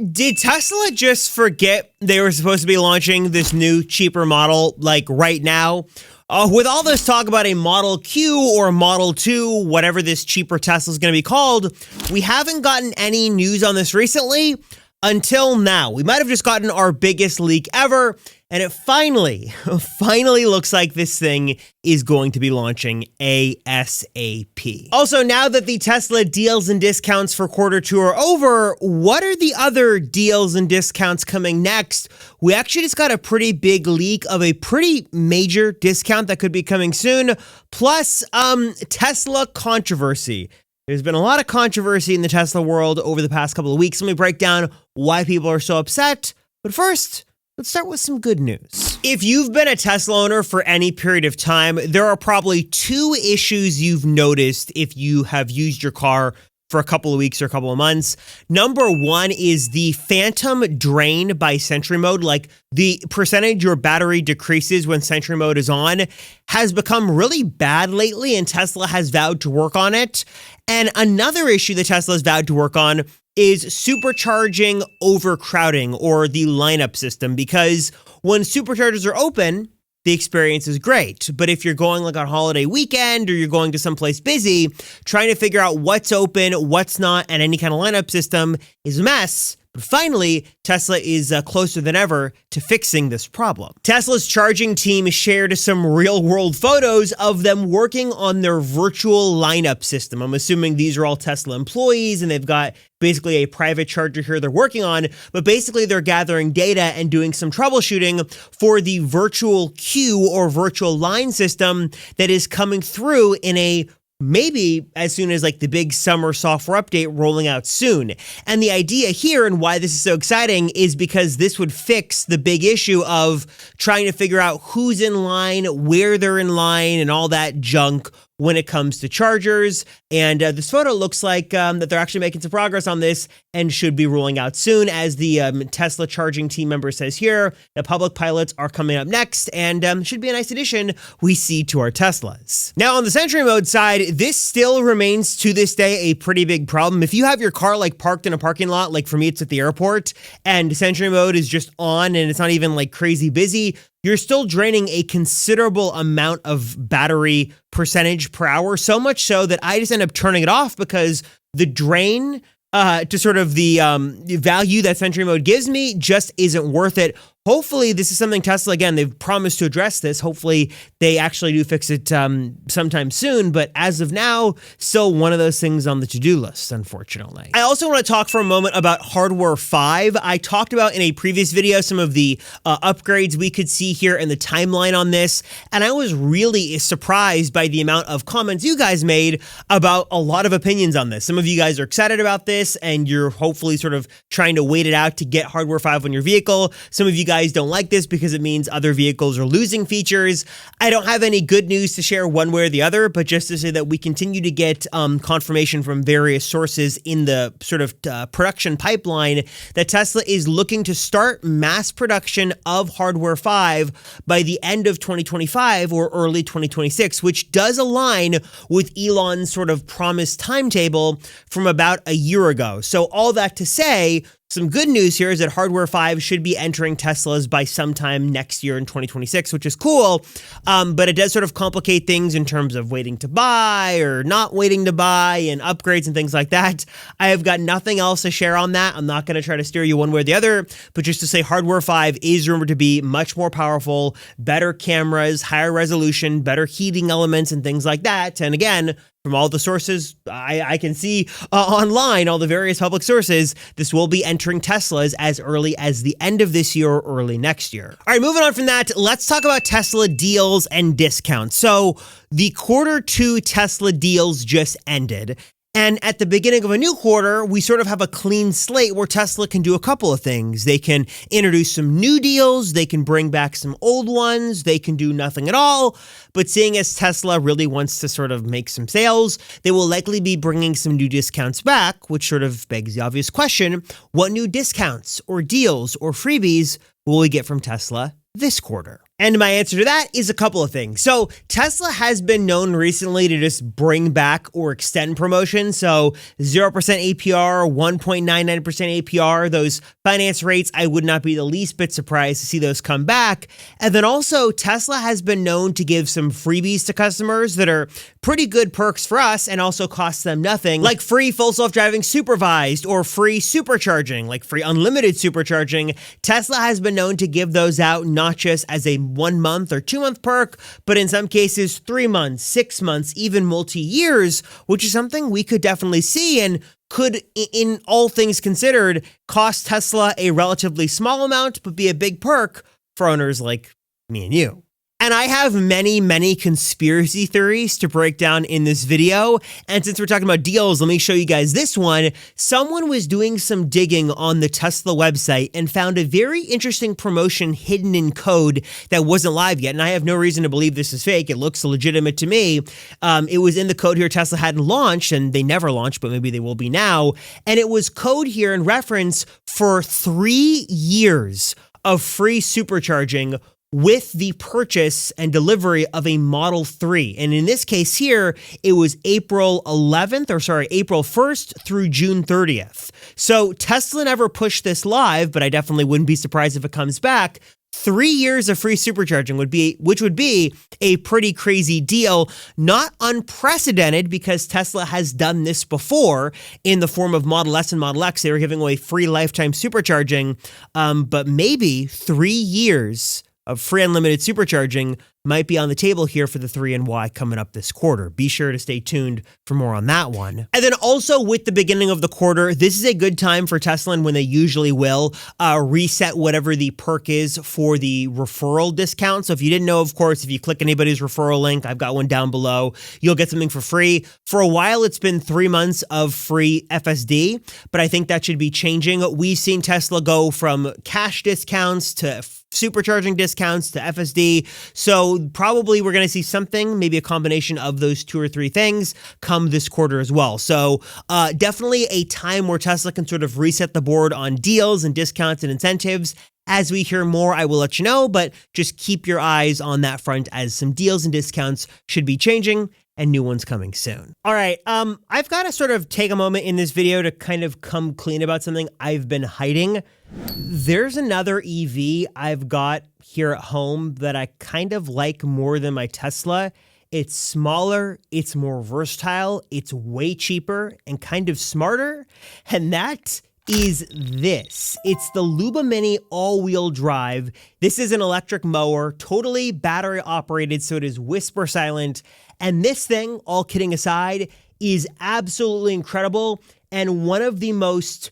Did Tesla just forget they were supposed to be launching this new, cheaper model, like, right now? With all this talk about a Model Q or Model 2, whatever this cheaper Tesla is going to be called, we haven't gotten any news on this recently until now. We might have just gotten our biggest leak ever, and it finally looks like this thing is going to be launching ASAP. Also, now that the Tesla deals and discounts for Q2 are over, what are the other deals and discounts coming next? We actually just got a pretty big leak of a pretty major discount that could be coming soon, plus Tesla controversy. There's been a lot of controversy in the Tesla world over the past couple of weeks. Let me break down why people are so upset. But first, let's start with some good news. If you've been a Tesla owner for any period of time, there are probably two issues you've noticed if you have used your car for a couple of weeks or a couple of months. Number one is the phantom drain by Sentry mode, like the percentage your battery decreases when Sentry mode is on, has become really bad lately, and Tesla has vowed to work on it. And another issue that Tesla has vowed to work on is supercharging overcrowding, or the lineup system, because when superchargers are open, the experience is great. But if you're going like on holiday weekend or you're going to someplace busy, trying to figure out what's open, what's not, and any kind of lineup system is a mess. But finally, Tesla is closer than ever to fixing this problem. Tesla's charging team shared some real-world photos of them working on their virtual lineup system. I'm assuming these are all Tesla employees, and they've got basically a private charger here they're working on, but basically they're gathering data and doing some troubleshooting for the virtual queue or virtual line system that is coming through in a maybe as soon as like the big summer software update rolling out soon. And the idea here and why this is so exciting is because this would fix the big issue of trying to figure out who's in line, where they're in line, and all that junk when it comes to chargers. And this photo looks like that they're actually making some progress on this and should be rolling out soon. As the Tesla charging team member says here, the public pilots are coming up next, and should be a nice addition we see to our Teslas. Now on the Sentry mode side, this still remains to this day a pretty big problem. If you have your car like parked in a parking lot, like for me it's at the airport, and Sentry mode is just on and it's not even like crazy busy, you're still draining a considerable amount of battery percentage per hour, so much so that I just end up turning it off because the drain to sort of the value that Sentry mode gives me just isn't worth it. Hopefully this is something Tesla, again, they've promised to address this. Hopefully they actually do fix it sometime soon. But as of now, still one of those things on the to-do list, unfortunately. I also want to talk for a moment about Hardware 5. I talked about in a previous video some of the upgrades we could see here in the timeline on this. And I was really surprised by the amount of comments you guys made about a lot of opinions on this. Some of you guys are excited about this and you're hopefully sort of trying to wait it out to get Hardware 5 on your vehicle. Some of you guys don't like this because it means other vehicles are losing features. I don't have any good news to share one way or the other, but just to say that we continue to get confirmation from various sources in the sort of production pipeline that Tesla is looking to start mass production of Hardware 5 by the end of 2025 or early 2026, which does align with Elon's sort of promised timetable from about a year ago. So all that to say, some good news here is that Hardware 5 should be entering Teslas by sometime next year in 2026, which is cool, but it does sort of complicate things in terms of waiting to buy or not waiting to buy and upgrades and things like that. I have got nothing else to share on that. I'm not going to try to steer you one way or the other, but just to say Hardware 5 is rumored to be much more powerful, better cameras, higher resolution, better heating elements and things like that. And again, from all the sources I can see online, all the various public sources, this will be entering Teslas as early as the end of this year or early next year. All right, moving on from that, let's talk about Tesla deals and discounts. So the Q2 Tesla deals just ended. And at the beginning of a new quarter, we sort of have a clean slate where Tesla can do a couple of things. They can introduce some new deals, they can bring back some old ones, they can do nothing at all. But seeing as Tesla really wants to sort of make some sales, they will likely be bringing some new discounts back, which sort of begs the obvious question, what new discounts or deals or freebies will we get from Tesla this quarter? And my answer to that is a couple of things. So Tesla has been known recently to just bring back or extend promotions. So 0% APR, 1.99% APR, those finance rates, I would not be the least bit surprised to see those come back. And then also Tesla has been known to give some freebies to customers that are pretty good perks for us and also cost them nothing, like free full self-driving supervised or free supercharging, like free unlimited supercharging. Tesla has been known to give those out not just as a 1 month or 2 month perk, but in some cases 3 months, 6 months, even multi-years, which is something we could definitely see and could, in all things considered, cost Tesla a relatively small amount, but be a big perk for owners like me and you. And I have many conspiracy theories to break down in this video. And since we're talking about deals, let me show you guys this one. Someone was doing some digging on the Tesla website and found a very interesting promotion hidden in code that wasn't live yet. And I have no reason to believe this is fake. It looks legitimate to me. It was in the code here. Tesla hadn't launched, and they never launched, but maybe they will be now. And it was code here in reference for 3 years of free supercharging with the purchase and delivery of a Model 3. And in this case here, it was April 1st through June 30th. So Tesla never pushed this live, but I definitely wouldn't be surprised if it comes back. 3 years of free supercharging which would be a pretty crazy deal, not unprecedented because Tesla has done this before in the form of Model S and Model X. They were giving away free lifetime supercharging, but maybe 3 years of free unlimited supercharging might be on the table here for the 3 and Y coming up this quarter. Be sure to stay tuned for more on that one. And then also with the beginning of the quarter, this is a good time for Tesla, and when they usually will, reset whatever the perk is for the referral discount. So if you didn't know, of course, if you click anybody's referral link, I've got one down below, you'll get something for free. For a while, it's been 3 months of free FSD, but I think that should be changing. We've seen Tesla go from cash discounts to supercharging discounts to FSD. So probably we're going to see something, maybe a combination of those 2 or 3 things come this quarter as well. So definitely a time where Tesla can sort of reset the board on deals and discounts and incentives. As we hear more, I will let you know, but just keep your eyes on that front as some deals and discounts should be changing and new ones coming soon. All right, I've got to sort of take a moment in this video to kind of come clean about something I've been hiding. There's another EV I've got here at home that I kind of like more than my Tesla. It's smaller, it's more versatile, it's way cheaper and kind of smarter, and that is this. It's the Luba Mini all-wheel drive. This is an electric mower, totally battery operated, so it is whisper silent. And this thing, all kidding aside, is absolutely incredible and one of the most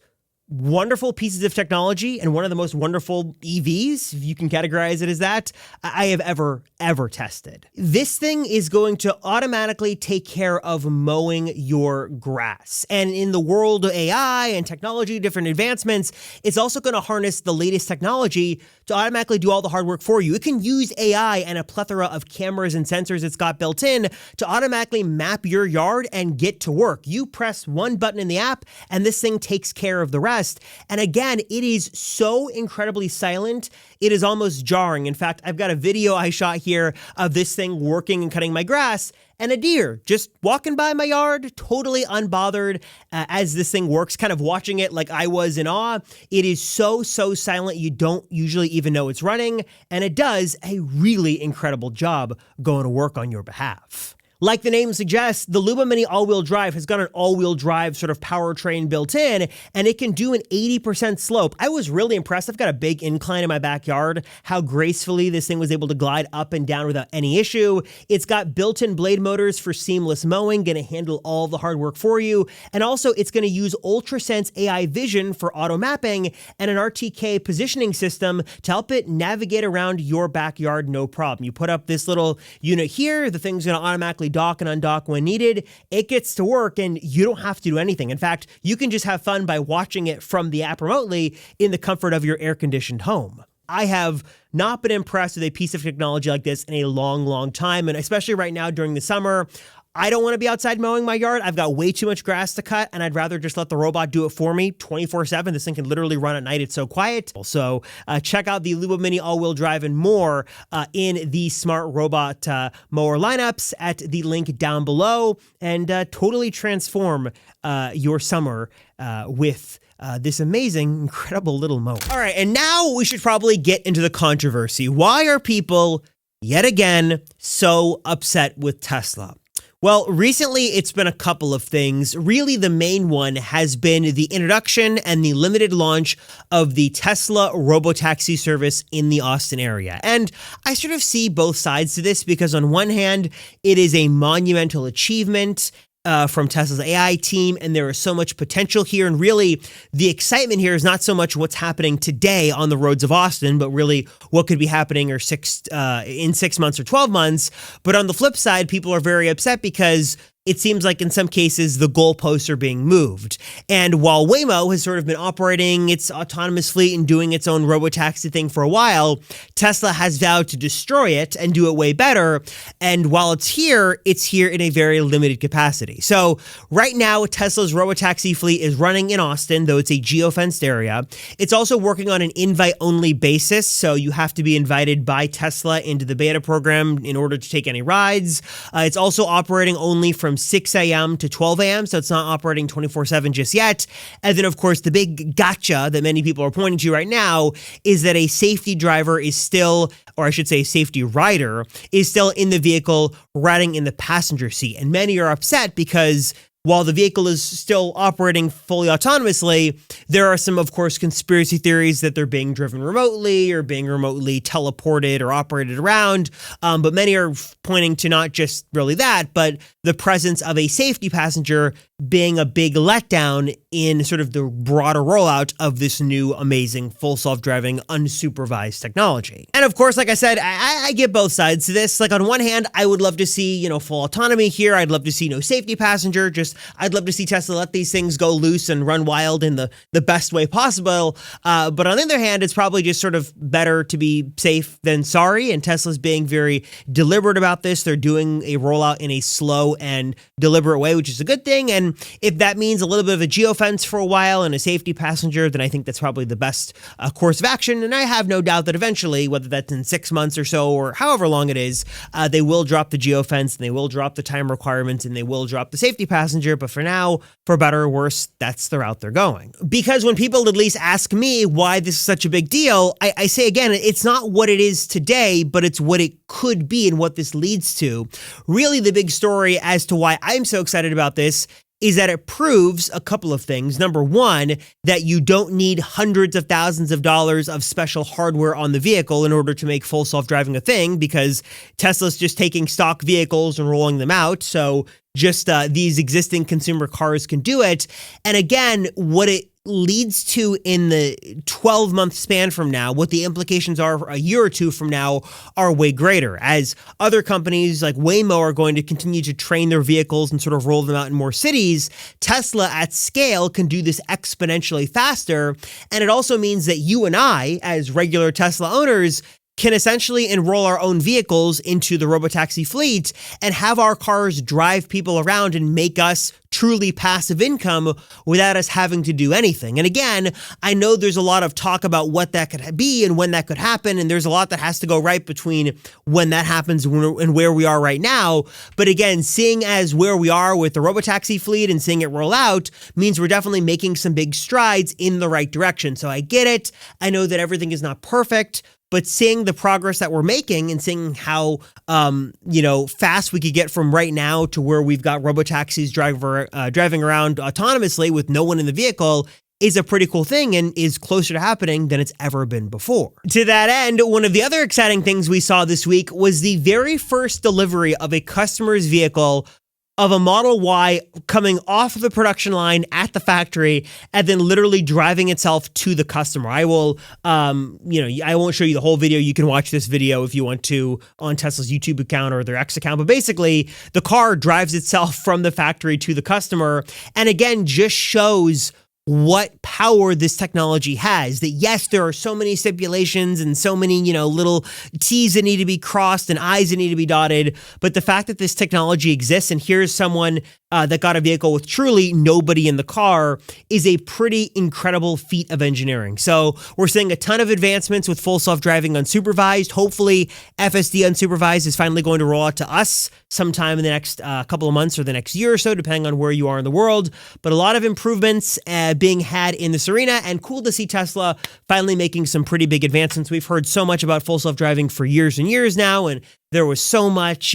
wonderful pieces of technology and one of the most wonderful EVs, if you can categorize it as that, I have ever tested. This thing is going to automatically take care of mowing your grass. And in the world of AI and technology, different advancements, it's also going to harness the latest technology to automatically do all the hard work for you. It can use AI and a plethora of cameras and sensors it's got built in to automatically map your yard and get to work. You press one button in the app and this thing takes care of the rest. And again, it is so incredibly silent, it is almost jarring. In fact, I've got a video I shot here of this thing working and cutting my grass, and a deer just walking by my yard, totally unbothered as this thing works, kind of watching it like I was in awe. It is so silent, you don't usually even know it's running, and it does a really incredible job going to work on your behalf. Like the name suggests, the Luba Mini all-wheel drive has got an all-wheel drive sort of powertrain built in, and it can do an 80% slope. I was really impressed. I've got a big incline in my backyard, how gracefully this thing was able to glide up and down without any issue. It's got built-in blade motors for seamless mowing, going to handle all the hard work for you. And also, it's going to use UltraSense AI vision for auto mapping and an RTK positioning system to help it navigate around your backyard no problem. You put up this little unit here, the thing's going to automatically dock and undock when needed. It gets to work and you don't have to do anything. In fact, you can just have fun by watching it from the app remotely in the comfort of your air-conditioned home. I have not been impressed with a piece of technology like this in a long time, and especially right now during the summer, I don't want to be outside mowing my yard. I've got way too much grass to cut, and I'd rather just let the robot do it for me 24/7. This thing can literally run at night. It's so quiet. So check out the Luba Mini all-wheel drive and more in the smart robot mower lineups at the link down below, and totally transform your summer with this amazing, incredible little mower. All right, and now we should probably get into the controversy. Why are people, yet again, so upset with Tesla? Well, recently it's been a couple of things. Really, the main one has been the introduction and the limited launch of the Tesla robotaxi service in the Austin area. And I sort of see both sides to this because on one hand, it is a monumental achievement from Tesla's AI team, and there is so much potential here. And really, the excitement here is not so much what's happening today on the roads of Austin, but really what could be happening in 6 months or 12 months. But on the flip side, people are very upset because it seems like in some cases the goalposts are being moved. And while Waymo has sort of been operating its autonomous fleet and doing its own robotaxi thing for a while, Tesla has vowed to destroy it and do it way better. And while it's here in a very limited capacity. So right now, Tesla's robotaxi fleet is running in Austin, though it's a geofenced area. It's also working on an invite-only basis, so you have to be invited by Tesla into the beta program in order to take any rides. It's also operating only from 6 a.m. to 12 a.m., so it's not operating 24/7 just yet. And then, of course, the big gotcha that many people are pointing to right now is that a safety driver is still, or I should say safety rider, is still in the vehicle riding in the passenger seat. And many are upset because while the vehicle is still operating fully autonomously, there are some, of course, conspiracy theories that they're being driven remotely or being remotely teleported or operated around. But many are pointing to not just really that, but the presence of a safety passenger being a big letdown in sort of the broader rollout of this new amazing full self-driving unsupervised technology. And of course, like I said, I get both sides to this. Like on one hand, I would love to see, full autonomy here. I'd love to see no safety passenger. I'd love to see Tesla let these things go loose and run wild in the best way possible. But on the other hand, it's probably just sort of better to be safe than sorry. And Tesla's being very deliberate about this. They're doing a rollout in a slow and deliberate way, which is a good thing. And if that means a little bit of a geofence for a while and a safety passenger, then I think that's probably the best course of action. And I have no doubt that eventually, whether that's in 6 months or so, or however long it is, they will drop the geofence and they will drop the time requirements and they will drop the safety passenger. But for now, for better or worse, that's the route they're going. Because when people at least ask me why this is such a big deal, I say again, it's not what it is today, but it's what it could be and what this leads to. Really, the big story as to why I'm so excited about this is that it proves a couple of things. Number one, that you don't need hundreds of thousands of dollars of special hardware on the vehicle in order to make full self-driving a thing, because Tesla's just taking stock vehicles and rolling them out. So just these existing consumer cars can do it. And again, what it leads to in the 12-month span from now, what the implications are a year or two from now are way greater, as other companies like Waymo are going to continue to train their vehicles and sort of roll them out in more cities. Tesla at scale can do this exponentially faster. And it also means that you and I, as regular Tesla owners, can essentially enroll our own vehicles into the robotaxi fleet and have our cars drive people around and make us truly passive income without us having to do anything. And again, I know there's a lot of talk about what that could be and when that could happen, and there's a lot that has to go right between when that happens and where we are right now. But again, seeing as where we are with the robotaxi fleet and seeing it roll out means we're definitely making some big strides in the right direction. So I get it. I know that everything is not perfect, but seeing the progress that we're making and seeing how, fast we could get from right now to where we've got robotaxis driving around autonomously with no one in the vehicle is a pretty cool thing and is closer to happening than it's ever been before. To that end, one of the other exciting things we saw this week was the very first delivery of a customer's vehicle of a Model Y coming off of the production line at the factory and then literally driving itself to the customer. I will, I won't show you the whole video. You can watch this video if you want to on Tesla's YouTube account or their X account. But basically, the car drives itself from the factory to the customer. And again, just shows what power this technology has. That yes, there are so many stipulations and so many, little T's that need to be crossed and I's that need to be dotted. But the fact that this technology exists, and here's someone that got a vehicle with truly nobody in the car, is a pretty incredible feat of engineering. So we're seeing a ton of advancements with full self-driving unsupervised. Hopefully FSD unsupervised is finally going to roll out to us sometime in the next couple of months or the next year or so, depending on where you are in the world. But a lot of improvements being had in this arena, and cool to see Tesla finally making some pretty big advancements. We've heard so much about full self-driving for years and years now, and there was so much,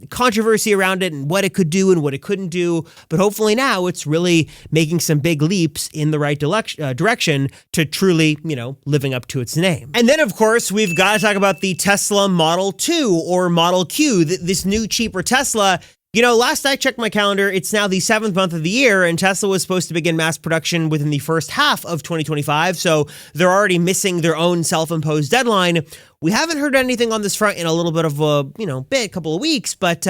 controversy around it and what it could do and what it couldn't do. But hopefully now it's really making some big leaps in the right direction to truly, living up to its name. And then, of course, we've got to talk about the Tesla Model 2 or Model Q, this new cheaper Tesla. Last I checked my calendar, it's now the 7th month of the year, and Tesla was supposed to begin mass production within the first half of 2025, so they're already missing their own self-imposed deadline. We haven't heard anything on this front in a little bit of a couple of weeks, but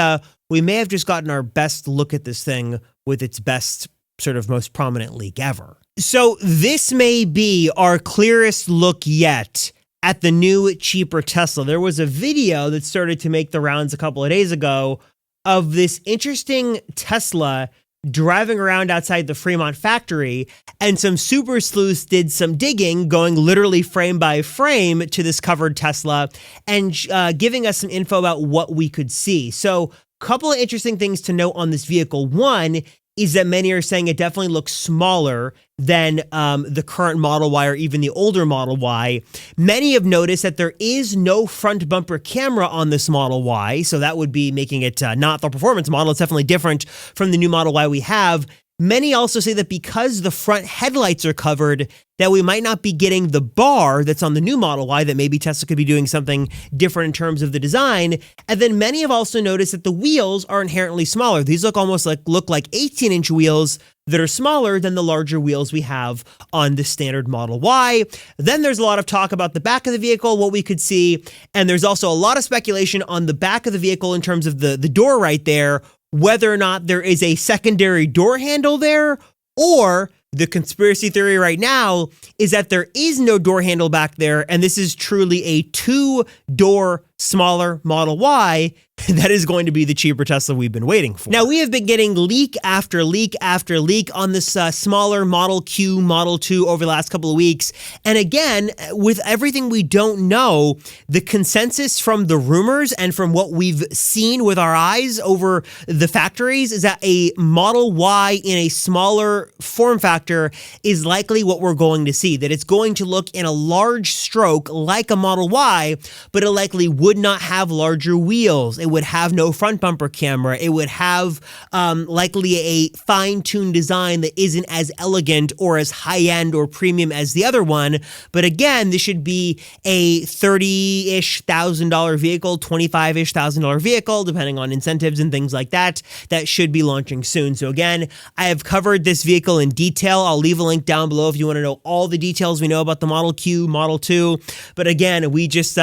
we may have just gotten our best look at this thing with its best, sort of most prominent leak ever. So this may be our clearest look yet at the new, cheaper Tesla. There was a video that started to make the rounds a couple of days ago of this interesting Tesla driving around outside the Fremont factory, and some super sleuths did some digging, going literally frame by frame to this covered Tesla and giving us some info about what we could see. So a couple of interesting things to note on this vehicle. One is that many are saying it definitely looks smaller than the current Model Y or even the older Model Y. Many have noticed that there is no front bumper camera on this Model Y, so that would be making it not the performance model. It's definitely different from the new Model Y we have. Many also say that because the front headlights are covered, that we might not be getting the bar that's on the new Model Y, that maybe Tesla could be doing something different in terms of the design. And then many have also noticed that the wheels are inherently smaller. These look like 18-inch wheels that are smaller than the larger wheels we have on the standard Model Y. Then there's a lot of talk about the back of the vehicle, what we could see. And there's also a lot of speculation on the back of the vehicle in terms of the door right there, whether or not there is a secondary door handle there, or the conspiracy theory right now is that there is no door handle back there, and this is truly a two-door smaller Model Y that is going to be the cheaper Tesla we've been waiting for. Now, we have been getting leak after leak after leak on this smaller Model Q, Model 2 over the last couple of weeks. And again, with everything we don't know, the consensus from the rumors and from what we've seen with our eyes over the factories is that a Model Y in a smaller form factor is likely what we're going to see, that it's going to look in a large stroke like a Model Y, but it likely would not have larger wheels. It would have no front bumper camera. It would have likely a fine-tuned design that isn't as elegant or as high-end or premium as the other one. But again, this should be a $30,000-ish vehicle, $25,000-ish vehicle, depending on incentives and things like that, that should be launching soon. So again, I have covered this vehicle in detail. I'll leave a link down below if you want to know all the details we know about the Model Q, Model 2. But again, we just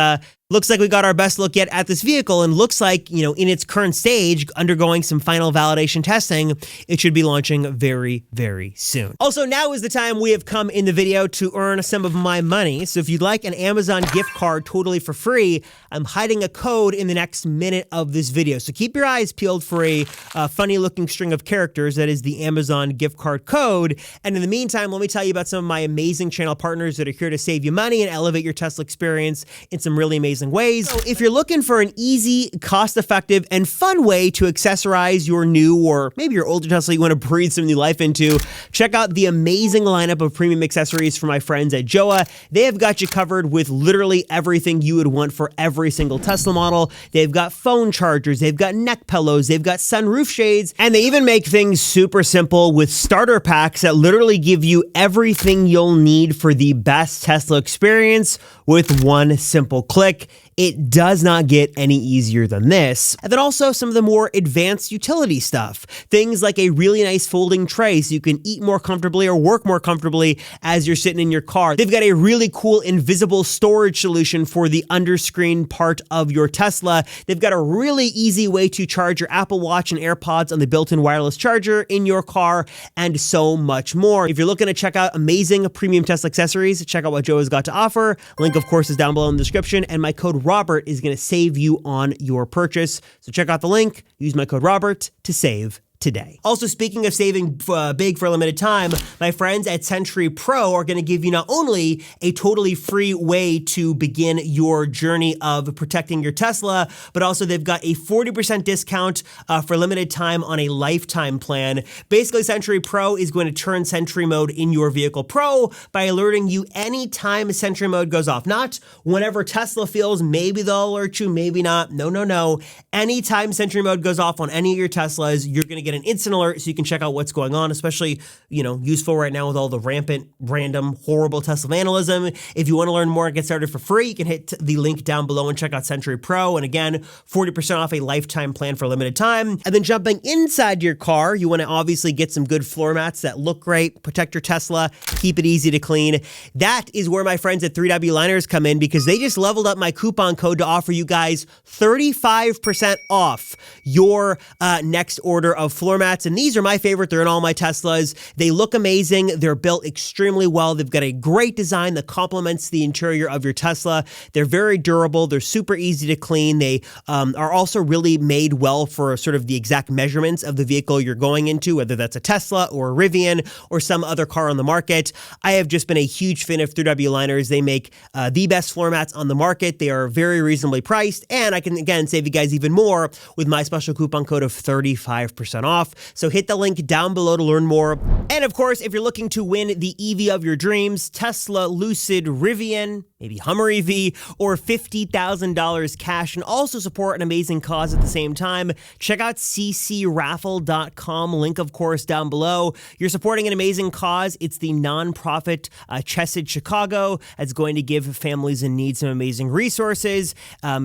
looks like we got our best look yet at this vehicle, and looks like, in its current stage, undergoing some final validation testing, it should be launching very, very soon. Also, now is the time we have come in the video to earn some of my money. So if you'd like an Amazon gift card totally for free, I'm hiding a code in the next minute of this video. So keep your eyes peeled for a funny looking string of characters that is the Amazon gift card code. And in the meantime, let me tell you about some of my amazing channel partners that are here to save you money and elevate your Tesla experience in some really amazing ways. So if you're looking for an easy, cost-effective, and fun way to accessorize your new or maybe your older Tesla you want to breathe some new life into, check out the amazing lineup of premium accessories from my friends at Joa. They have got you covered with literally everything you would want for every single Tesla model. They've got phone chargers, they've got neck pillows, they've got sunroof shades, and they even make things super simple with starter packs that literally give you everything you'll need for the best Tesla experience with one simple click. It does not get any easier than this. And then also some of the more advanced utility stuff. Things like a really nice folding tray so you can eat more comfortably or work more comfortably as you're sitting in your car. They've got a really cool invisible storage solution for the underscreen part of your Tesla. They've got a really easy way to charge your Apple Watch and AirPods on the built-in wireless charger in your car, and so much more. If you're looking to check out amazing premium Tesla accessories, check out what Joe has got to offer. Link, of course, is down below in the description, and my code Robert is going to save you on your purchase. So check out the link, use my code Robert to save today. Also, speaking of saving big for a limited time, my friends at Century Pro are going to give you not only a totally free way to begin your journey of protecting your Tesla, but also they've got a 40% discount for limited time on a lifetime plan. Basically, Century Pro is going to turn Sentry Mode in your vehicle pro by alerting you anytime Sentry Mode goes off. Not whenever Tesla feels maybe they'll alert you, maybe not. No. Anytime Sentry Mode goes off on any of your Teslas, you're going to get an instant alert so you can check out what's going on, especially, useful right now with all the rampant, random, horrible Tesla vandalism. If you want to learn more and get started for free, you can hit the link down below and check out Century Pro. And again, 40% off a lifetime plan for a limited time. And then jumping inside your car, you want to obviously get some good floor mats that look great, protect your Tesla, keep it easy to clean. That is where my friends at 3W Liners come in, because they just leveled up my coupon code to offer you guys 35% off your next order of floor mats. And these are my favorite. They're in all my Teslas. They look amazing. They're built extremely well. They've got a great design that complements the interior of your Tesla. They're very durable. They're super easy to clean. They are also really made well for sort of the exact measurements of the vehicle you're going into, whether that's a Tesla or a Rivian or some other car on the market. I have just been a huge fan of 3W Liners. They make the best floor mats on the market. They are very reasonably priced, and I can, again, save you guys even more with my special coupon code of 35% off. So hit the link down below to learn more. And of course, if you're looking to win the EV of your dreams, Tesla, Lucid, Rivian, maybe Hummer EV, or $50,000 cash, and also support an amazing cause at the same time, check out CCRaffle.com. Link, of course, down below. You're supporting an amazing cause. It's the nonprofit Chesed Chicago that's going to give families in need some amazing resources.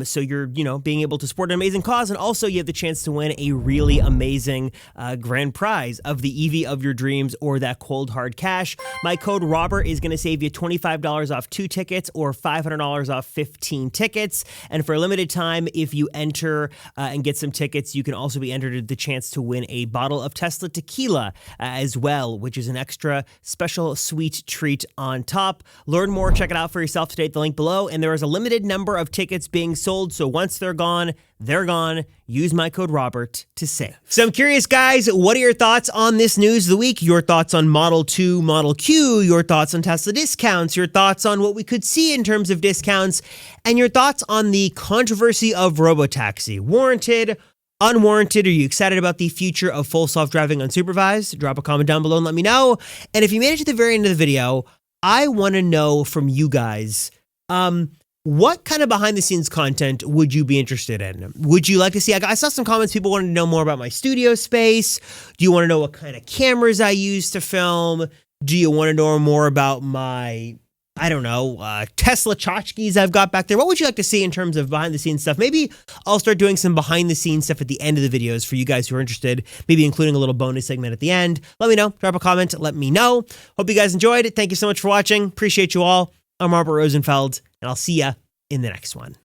So you're, being able to support an amazing cause, and also you have the chance to win a really amazing grand prize of the EV of your dreams, or that cold hard cash. My code Robert is going to save you $25 off 2 tickets or $500 off 15 tickets. And for a limited time, if you enter and get some tickets, you can also be entered the chance to win a bottle of Tesla tequila as well, which is an extra special sweet treat on top. Learn more, check it out for yourself today at the link below. And there is a limited number of tickets being sold, so once they're gone, they're gone. Use my code Robert to save. So I'm curious, guys, what are your thoughts on this news of the week? Your thoughts on Model 2, Model Q, your thoughts on Tesla discounts, your thoughts on what we could see in terms of discounts, and your thoughts on the controversy of robotaxi. Warranted, unwarranted? Are you excited about the future of full self-driving unsupervised? Drop a comment down below and let me know. And if you made it to the very end of the video, I want to know from you guys, what kind of behind-the-scenes content would you be interested in? Would you like to see? I saw some comments. People wanted to know more about my studio space. Do you want to know what kind of cameras I use to film? Do you want to know more about my, Tesla tchotchkes I've got back there? What would you like to see in terms of behind-the-scenes stuff? Maybe I'll start doing some behind-the-scenes stuff at the end of the videos for you guys who are interested, maybe including a little bonus segment at the end. Let me know. Drop a comment. Let me know. Hope you guys enjoyed it. Thank you so much for watching. Appreciate you all. I'm Robert Rosenfeld, and I'll see ya in the next one.